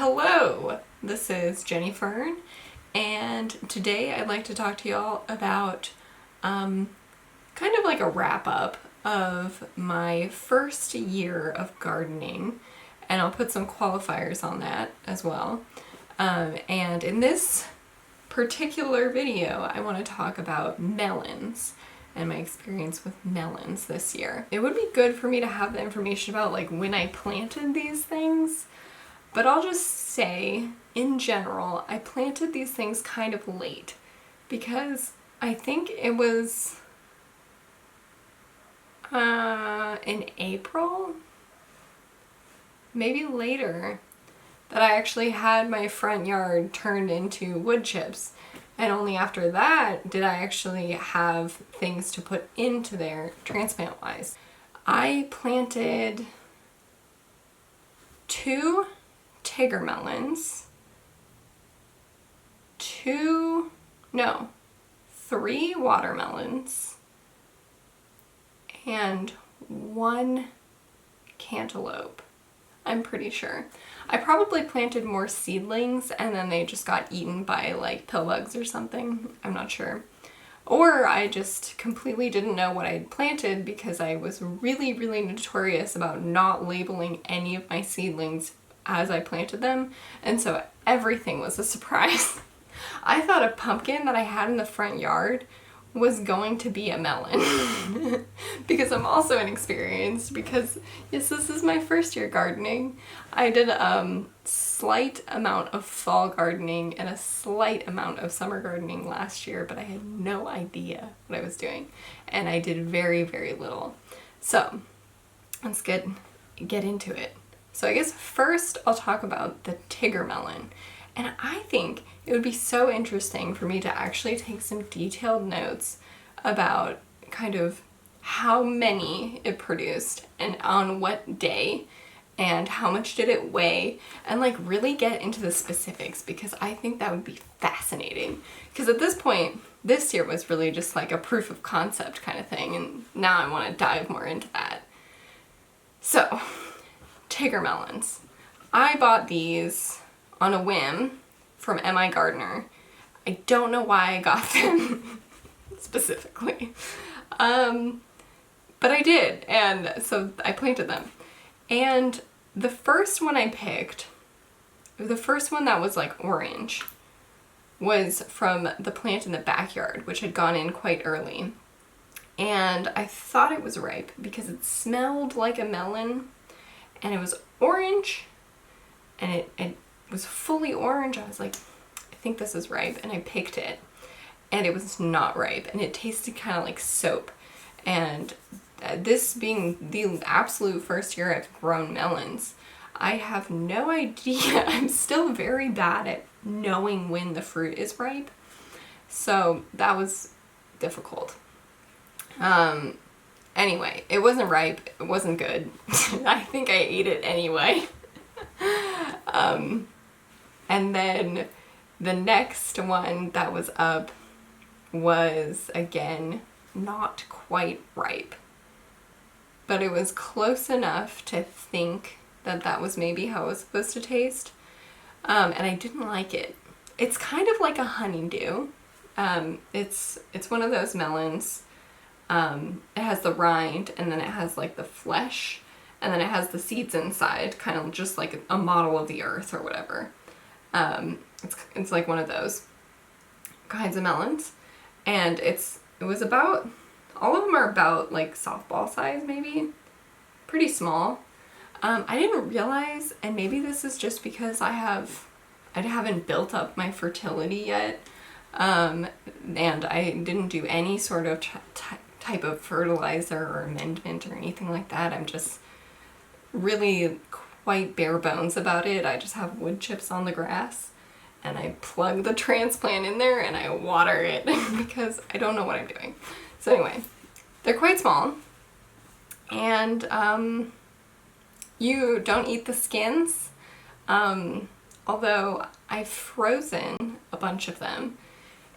Hello, this is Jenny Fern, and today I'd like to talk to y'all about kind of like a wrap-up of my first year of gardening, and I'll put some qualifiers on that as well. And in this particular video, I want to talk about melons and my experience with melons this year. It would be good for me to have the information about like when I planted these things, but I'll just say, in general, I planted these things kind of late because I think it was in April, maybe later, that I actually had my front yard turned into wood chips. And only after that did I actually have things to put into there transplant-wise. I planted 2 tigger melons, 3 watermelons, and 1 cantaloupe. I'm pretty sure. I probably planted more seedlings and then they just got eaten by like pill bugs or something. I'm not sure. Or I just completely didn't know what I'd planted because I was really notorious about not labeling any of my seedlings as I planted them, and so everything was a surprise. I thought a pumpkin that I had in the front yard was going to be a melon because I'm also inexperienced because yes, this is my first year gardening. I did slight amount of fall gardening and a slight amount of summer gardening last year, but I had no idea what I was doing, and I did very little. So let's get into it. So I guess first I'll talk about the tigger melon. And I think it would be so interesting for me to actually take some detailed notes about kind of how many it produced and on what day and how much did it weigh, and like really get into the specifics because I think that would be fascinating. Because at this point, this year was really just like a proof of concept kind of thing, and now I want to dive more into that. So, tigger melons. I bought these on a whim from M.I. Gardener. I don't know why I got them specifically, but I did, and so I planted them. And the first one I picked, the first one that was like orange, was from the plant in the backyard, which had gone in quite early. And I thought it was ripe because it smelled like a melon, and it was orange, and it was fully orange. I was like, I think this is ripe, and I picked it, and it was not ripe, and it tasted kind of like soap. And this being the absolute first year I've grown melons, I have no idea. I'm still very bad at knowing when the fruit is ripe, so that was difficult. Anyway, it wasn't ripe, it wasn't good. I think I ate it anyway. And then the next one that was up was, again, not quite ripe. But it was close enough to think that that was maybe how it was supposed to taste. And I didn't like it. It's kind of like a honeydew. It's one of those melons. It has the rind, and then it has like the flesh, and then it has the seeds inside, kind of just like a model of the earth or whatever. It's like one of those kinds of melons, and it was about, all of them are about like softball size, maybe, pretty small. I didn't realize, and maybe this is just because I haven't built up my fertility yet, and I didn't do any sort of type of fertilizer or amendment or anything like that. I'm just really quite bare bones about it. I just have wood chips on the grass, and I plug the transplant in there and I water it because I don't know what I'm doing. So anyway, they're quite small, and you don't eat the skins, although I've frozen a bunch of them,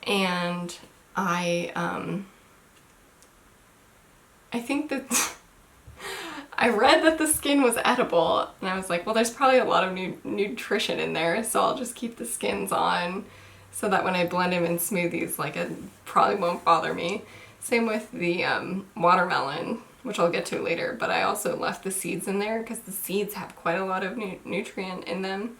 and I think that I read that the skin was edible, and I was like, well, there's probably a lot of nutrition in there, so I'll just keep the skins on so that when I blend them in smoothies, like, it probably won't bother me. Same with the watermelon, which I'll get to later, but I also left the seeds in there because the seeds have quite a lot of nutrition in them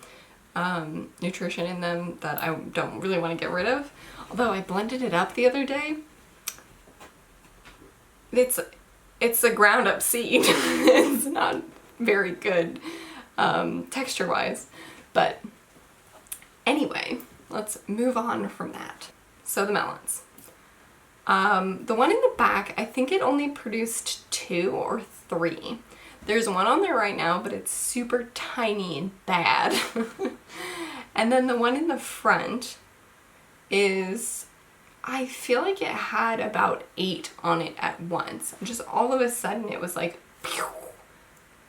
that I don't really want to get rid of. Although I blended it up the other day. It's a ground up seed. It's not very good texture-wise. But anyway, let's move on from that. So the melons. The one in the back, I think it only produced 2 or 3. There's one on there right now, but it's super tiny and bad. And then the one in the front is, I feel like it had about 8 on it at once. Just all of a sudden it was like, pew,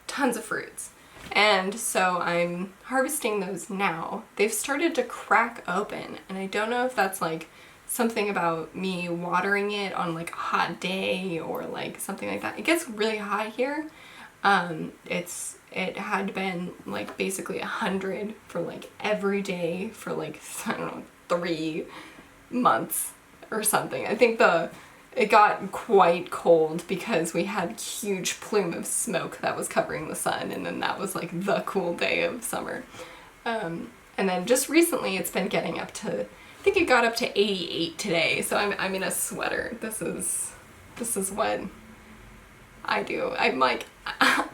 tons of fruits. And so I'm harvesting those now. They've started to crack open, and I don't know if that's like something about me watering it on like a hot day or like something like that. It gets really hot here. It had been like basically 100 for like every day for like, I don't know, 3 months or something. I think it got quite cold because we had a huge plume of smoke that was covering the sun, and then that was like the cool day of summer. And then just recently it's been getting up to, I think it got up to 88 today, so I'm in a sweater. This is what I do. I'm like,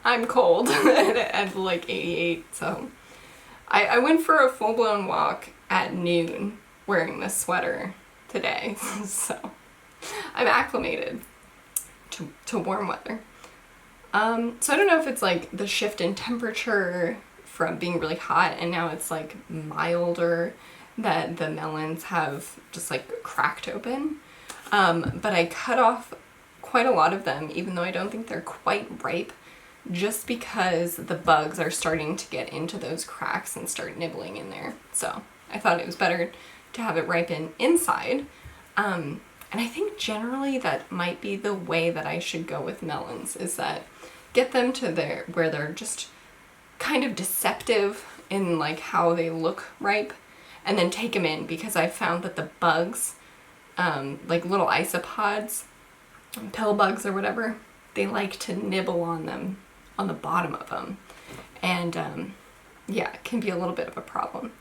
I'm cold at like 88, so I went for a full-blown walk at noon wearing this sweater today, so I'm acclimated to warm weather. So I don't know if it's like the shift in temperature from being really hot and now it's like milder, that the melons have just like cracked open. But I cut off quite a lot of them, even though I don't think they're quite ripe, just because the bugs are starting to get into those cracks and start nibbling in there. So I thought it was better to have it ripen inside. And I think generally that might be the way that I should go with melons, is that get them to where they're just kind of deceptive in like how they look ripe, and then take them in, because I found that the bugs, like little isopods, pill bugs or whatever, they like to nibble on them, on the bottom of them. And yeah, it can be a little bit of a problem.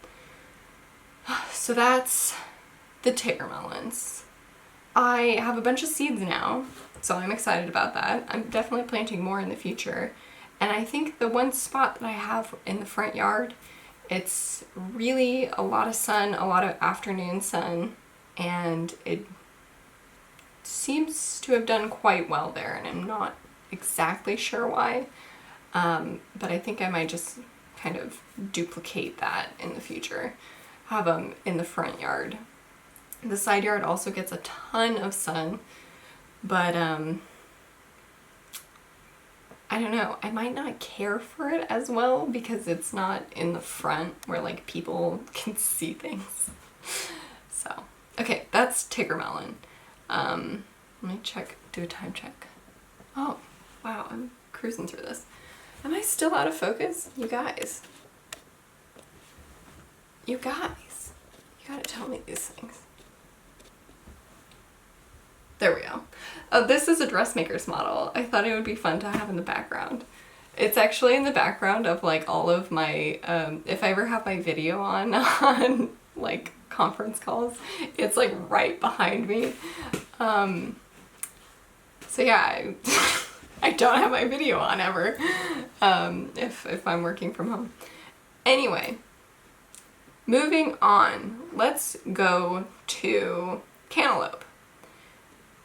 So that's the tigger melons. I have a bunch of seeds now, so I'm excited about that. I'm definitely planting more in the future. And I think the one spot that I have in the front yard, it's really a lot of sun, a lot of afternoon sun, and it seems to have done quite well there, and I'm not exactly sure why. But I think I might just kind of duplicate that in the future. Have them in the front yard. The side yard also gets a ton of sun, but I don't know, I might not care for it as well because it's not in the front where like people can see things. So, okay, that's tigger melon. Let me check, do a time check. Oh, wow, I'm cruising through this. Am I still out of focus? You guys. You gotta tell me these things. There we go. Oh, this is a dressmaker's model. I thought it would be fun to have in the background. It's actually in the background of like all of my, if I ever have my video on like conference calls, it's like right behind me. So yeah, I don't have my video on ever, if I'm working from home. Anyway, moving on, let's go to cantaloupe.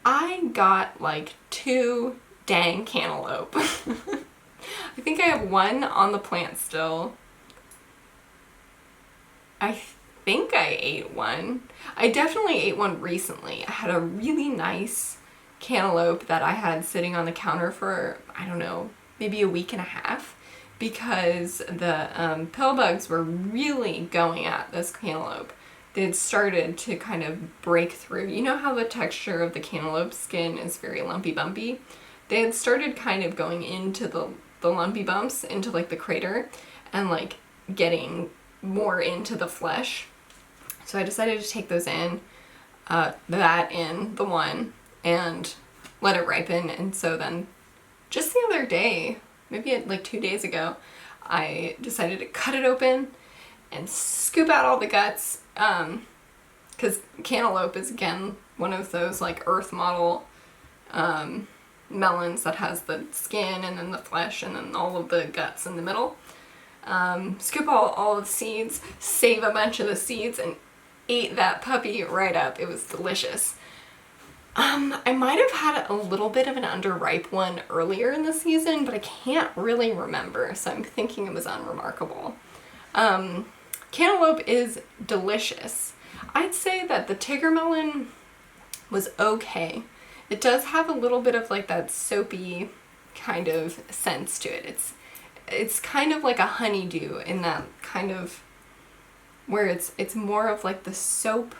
I got like 2 dang cantaloupe. I think I have 1 on the plant still. I think I ate 1. I definitely ate 1 recently. I had a really nice cantaloupe that I had sitting on the counter for, I don't know, maybe a week and a half, because the pill bugs were really going at this cantaloupe. They'd started to kind of break through. You know how the texture of the cantaloupe skin is very lumpy bumpy? they had started kind of going into the lumpy bumps, into like the crater, and like getting more into the flesh. So I decided to take those in, that in the one, and let it ripen. And so then just the other day, maybe like 2 days ago, I decided to cut it open and scoop out all the guts, because cantaloupe is, again, one of those like earth model melons that has the skin and then the flesh and then all of the guts in the middle. Scoop all of the seeds, save a bunch of the seeds, and ate that puppy right up. It was delicious. I might have had a little bit of an underripe one earlier in the season, but I can't really remember, so I'm thinking it was unremarkable. Cantaloupe is delicious. I'd say that the tigger melon was okay. It does have a little bit of like that soapy kind of sense to it. It's kind of like a honeydew in that kind of, where it's more of like the soap,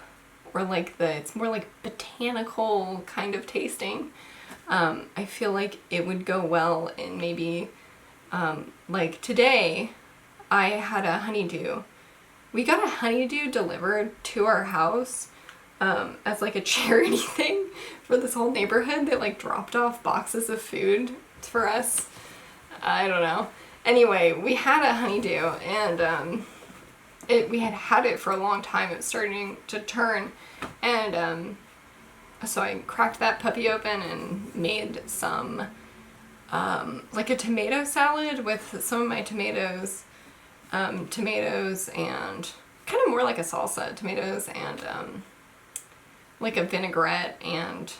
or like it's more like botanical kind of tasting. I feel like it would go well in maybe, like today I had a honeydew. We got a honeydew delivered to our house as like a charity thing for this whole neighborhood. They like dropped off boxes of food for us. I don't know. Anyway, we had a honeydew, and we had it for a long time. It was starting to turn, and so I cracked that puppy open and made some like a tomato salad with some of my tomatoes and kind of more like a salsa, tomatoes and like a vinaigrette and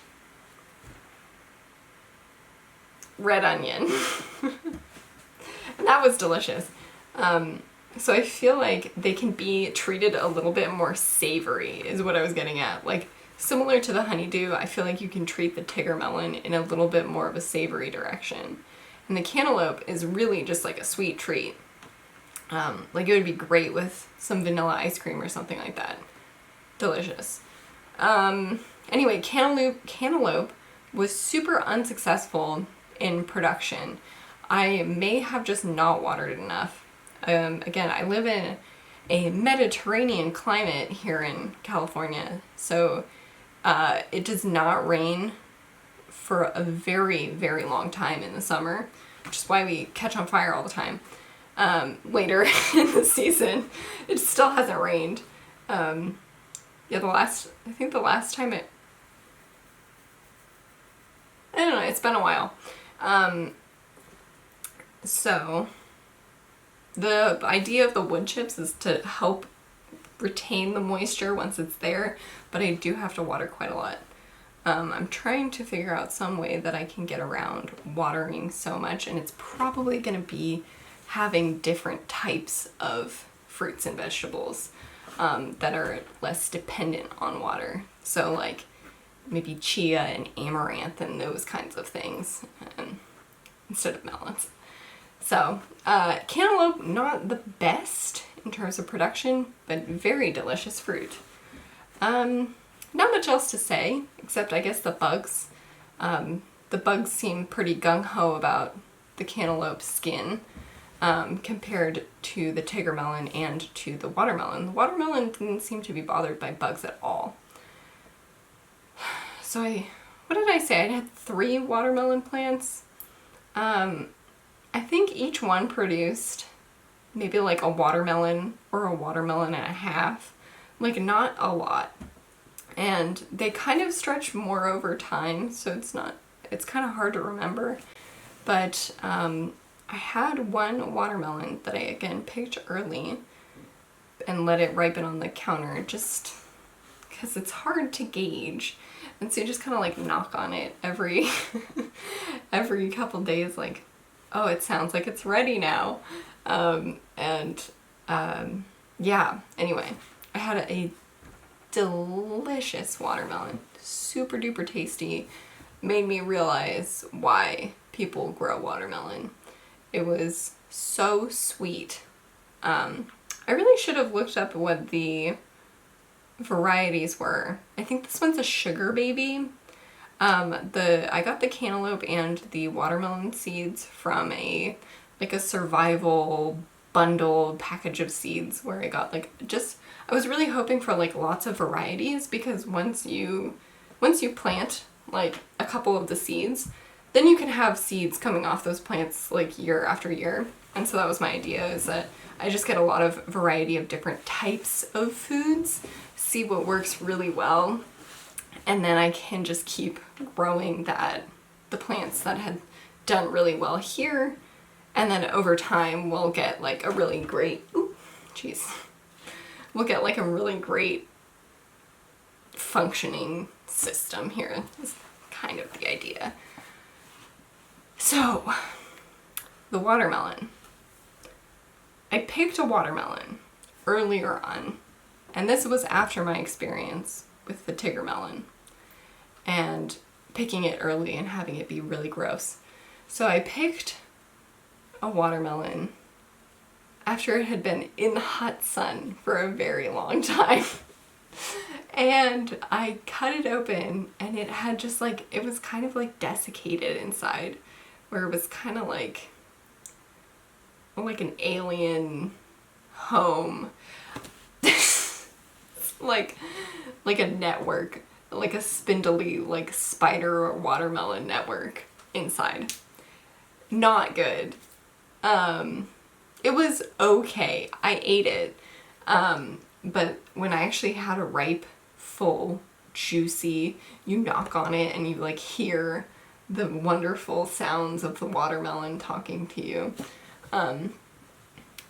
red onion. And that was delicious. So I feel like they can be treated a little bit more savory, is what I was getting at. Like, similar to the honeydew, I feel like you can treat the tigger melon in a little bit more of a savory direction. And the cantaloupe is really just like a sweet treat. Like, it would be great with some vanilla ice cream or something like that. Delicious. Anyway, cantaloupe was super unsuccessful in production. I may have just not watered it enough. Again, I live in a Mediterranean climate here in California, so it does not rain for a very, very long time in the summer, which is why we catch on fire all the time. Later in the season, it still hasn't rained. Yeah, I think the last time I don't know, it's been a while. So the idea of the wood chips is to help retain the moisture once it's there, but I do have to water quite a lot. I'm trying to figure out some way that I can get around watering so much, and it's probably going to be having different types of fruits and vegetables that are less dependent on water. So like maybe chia and amaranth and those kinds of things instead of melons. So cantaloupe, not the best in terms of production, but very delicious fruit. Not much else to say, except I guess the bugs. The bugs seem pretty gung-ho about the cantaloupe skin compared to the tigger melon and to the watermelon. The watermelon didn't seem to be bothered by bugs at all. So what did I say? I had 3 watermelon plants. I think each one produced maybe like a watermelon or a watermelon and a half. Like, not a lot. And they kind of stretch more over time, so it's kind of hard to remember. But I had one watermelon that I, again, picked early and let it ripen on the counter, just because it's hard to gauge. And so you just kind of like knock on it every couple days, like, oh, it sounds like it's ready now. Yeah, anyway, I had a delicious watermelon, super duper tasty, made me realize why people grow watermelon. It was so sweet. I really should have looked up what the varieties were. I think this one's a sugar baby. I got the cantaloupe and the watermelon seeds from a survival bundle package of seeds where I got I was really hoping for like lots of varieties, because once you plant like a couple of the seeds, then you can have seeds coming off those plants like year after year. And so that was my idea, is that I just get a lot of variety of different types of foods, see what works really well, and then I can just keep growing the plants that had done really well here, and then over time we'll get like a really great, we'll get like a really great functioning system here. Is kind of the idea. So, the watermelon. I picked a watermelon earlier on, and this was after my experience with the tigger melon and picking it early and having it be really gross. So I picked a watermelon after it had been in the hot sun for a very long time. And I cut it open, and it had just like, it was kind of like desiccated inside, where it was kind of like an alien home. like a network, like a spindly like spider or watermelon network inside. Not good. It was okay. I ate it. But when I actually had a ripe, full, juicy, you knock on it and you like hear the wonderful sounds of the watermelon talking to you.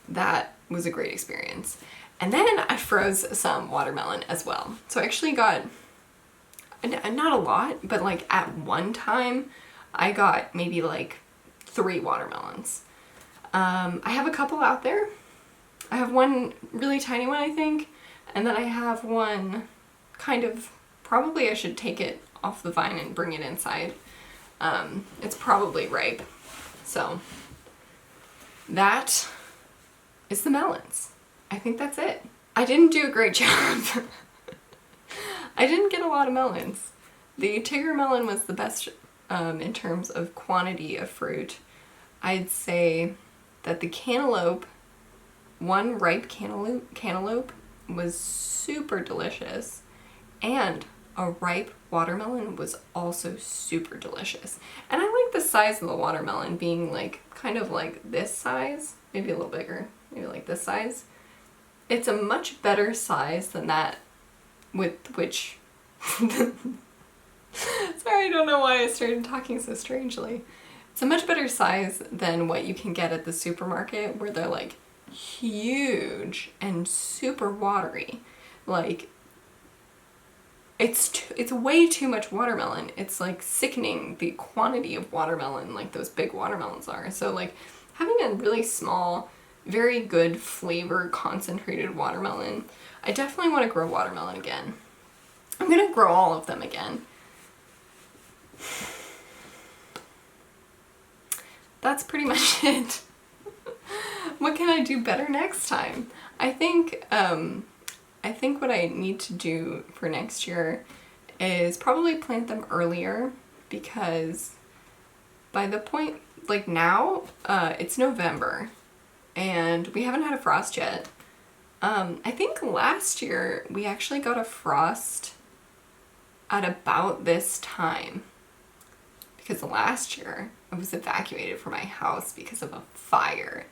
That was a great experience. And then I froze some watermelon as well. So I actually got, not a lot, but like at one time I got maybe like 3 watermelons. I have a couple out there. I have one really tiny one, I think, and then I have one kind of, probably I should take it off the vine and bring it inside. It's probably ripe. So that is the melons. I think that's it. I didn't do a great job. I didn't get a lot of melons. The tigger melon was the best in terms of quantity of fruit. I'd say that the cantaloupe, one ripe cantaloupe was super delicious, and a ripe watermelon was also super delicious. And I like the size of the watermelon being like kind of like this size, maybe a little bigger, maybe like this size. It's a much better size than that with which sorry, I don't know why I started talking so strangely. It's a much better size than what you can get at the supermarket, where they're like huge and super watery. Like, it's way too much watermelon. It's like sickening the quantity of watermelon like those big watermelons are. So like having a really small, very good flavor concentrated watermelon. I definitely want to grow watermelon again. I'm gonna grow all of them again. That's pretty much it. What can I do better next time? I think what I need to do for next year is probably plant them earlier, because by the point, like now, it's November and we haven't had a frost yet. I think last year we actually got a frost at about this time, because last year I was evacuated from my house because of a fire,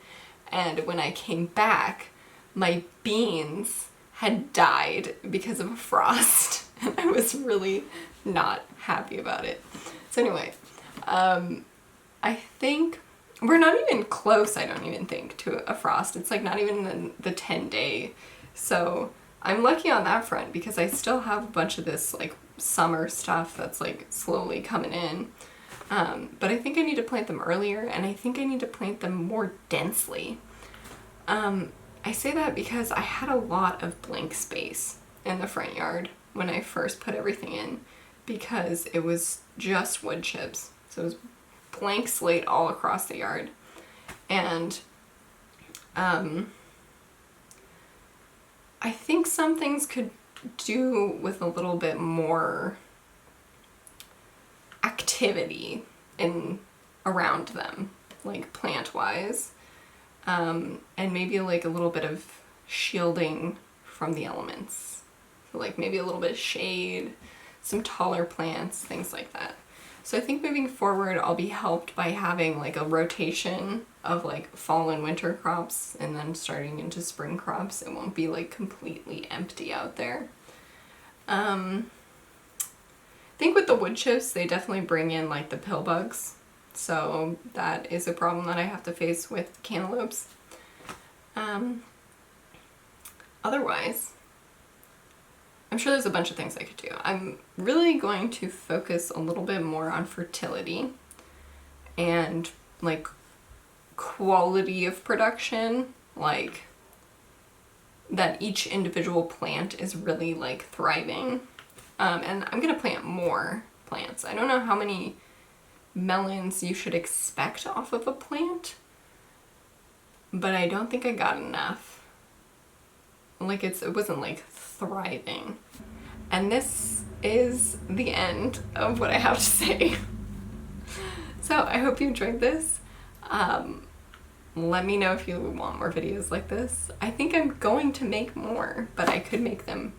and when I came back my beans had died because of a frost, and I was really not happy about it. So anyway, I think we're not even close, I don't even think, to a frost. It's like not even the 10-day. So I'm lucky on that front, because I still have a bunch of this like summer stuff that's like slowly coming in. But I think I need to plant them earlier, and I think I need to plant them more densely. I say that because I had a lot of blank space in the front yard when I first put everything in, because it was just wood chips. So it was blank slate all across the yard. And I think some things could do with a little bit more activity in around them, like plant-wise, and maybe like a little bit of shielding from the elements. So like maybe a little bit of shade, some taller plants, things like that. So I think moving forward I'll be helped by having like a rotation of like fall and winter crops and then starting into spring crops. It won't be like completely empty out there. I think with the wood chips, they definitely bring in like the pill bugs. So that is a problem that I have to face with cantaloupes. Otherwise, I'm sure there's a bunch of things I could do. I'm really going to focus a little bit more on fertility and like quality of production, like that each individual plant is really like thriving. And I'm gonna plant more plants. I don't know how many melons you should expect off of a plant, but I don't think I got enough. Like it wasn't like thriving. And this is the end of what I have to say. So I hope you enjoyed this. Let me know if you want more videos like this. I think I'm going to make more, but I could make them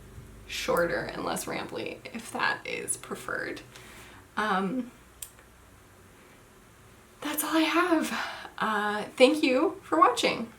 shorter and less rambly if that is preferred. That's all I have. Thank you for watching.